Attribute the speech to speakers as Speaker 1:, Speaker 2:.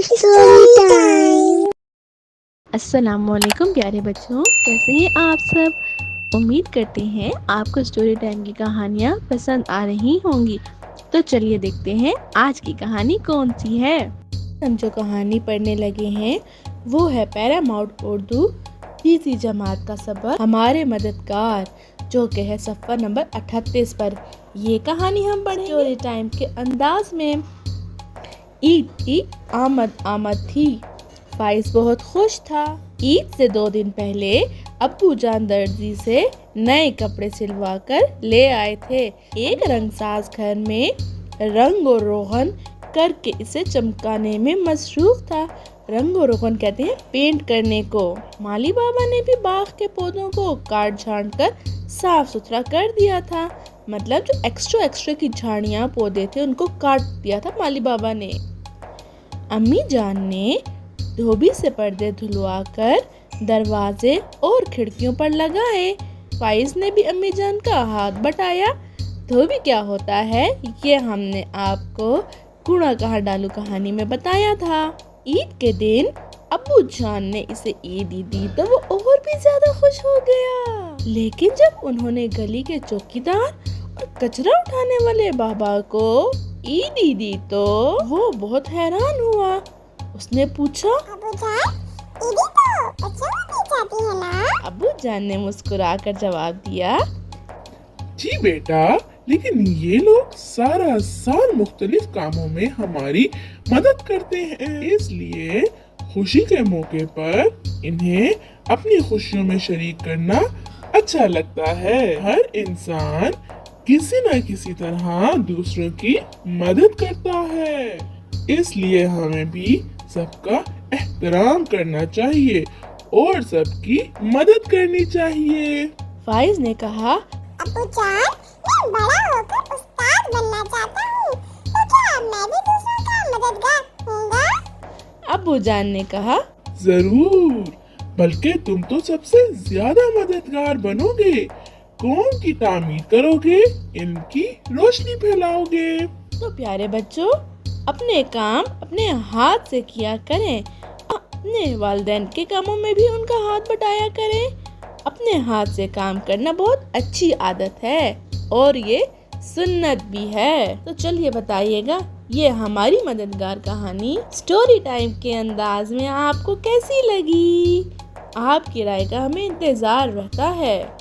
Speaker 1: Story time.
Speaker 2: अस्सलामुअलैकुम प्यारे बच्चों, कैसे हैं आप सब। उम्मीद करते हैं आपको स्टोरी टाइम की कहानियाँ पसंद आ रही होंगी। तो चलिए देखते हैं आज की कहानी कौन सी है। हम जो कहानी पढ़ने लगे हैं वो है पैरामाउंट उर्दू तीसरी जमात का सबक हमारे मददगार, जो कि है सफ़ा नंबर 38 पर। ये कहानी हम पढ़ेंगे स्टोरी टाइम के अंदाज में। ईद की आमद थी। फाइज बहुत खुश था। ईद से 2 दिन पहले अब्बू जान दर्जी से नए कपड़े सिलवा कर ले आए थे। एक रंगसाज घर में रंग और रोगन करके इसे चमकाने में मसरूफ था। रंग और रोगन कहते हैं पेंट करने को। माली बाबा ने भी बाग के पौधों को काट छांट कर साफ सुथरा कर दिया था। मतलब जो एक्स्ट्रा की झाड़ियाँ पौधे थे उनको काट दिया था माली बाबा ने। अम्मी जान ने धोबी से पर्दे धुलवा कर दरवाजे और खिड़कियों पर लगाए। फाइज ने भी अम्मी जान का हाथ बटाया। धोबी क्या होता है ये हमने आपको कूड़ा कहाँ डालू कहानी में बताया था। ईद के दिन अब्बू जान ने इसे ईदी दी तो वो और भी ज्यादा खुश हो गया। लेकिन जब उन्होंने गली के चौकीदार और कचरा उठाने वाले बाबा को ईदी दी तो वो बहुत हैरान हुआ। उसने पूछा,
Speaker 1: अबू जान, ईदी तो बच्चों को दी जाती है ना?
Speaker 2: अब्बू जान ने मुस्कुराकर जवाब दिया,
Speaker 3: जी बेटा, लेकिन ये लोग सारा साल मुख्तलिफ कामों में हमारी मदद करते हैं, इसलिए खुशी के मौके पर इन्हें अपनी खुशियों में शरीक करना अच्छा लगता है। हर इंसान किसी न किसी तरह दूसरों की मदद करता है, इसलिए हमें भी सबका एहतराम करना चाहिए और सबकी मदद करनी चाहिए।
Speaker 2: फाइज ने कहा,
Speaker 1: अबू जान, मैं बड़ा होकर उस्ताद बनना चाहता हूँ, तो क्या मैं भी दूसरों का मददगार होऊंगा?
Speaker 2: अब्बू जान ने कहा,
Speaker 3: जरूर, बल्कि तुम तो सबसे ज्यादा मददगार बनोगे। कौम की तामीर करोगे, इनकी रोशनी फैलाओगे।
Speaker 2: तो प्यारे बच्चों, अपने काम अपने हाथ से किया करें। अपने वालिदैन के कामों में भी उनका हाथ बटाया करें। अपने हाथ से काम करना बहुत अच्छी आदत है और ये सुन्नत भी है। तो चलिए बताइएगा ये हमारी मददगार कहानी स्टोरी टाइम के अंदाज में आपको कैसी लगी। आपकी राय का हमें इंतजार रहता है।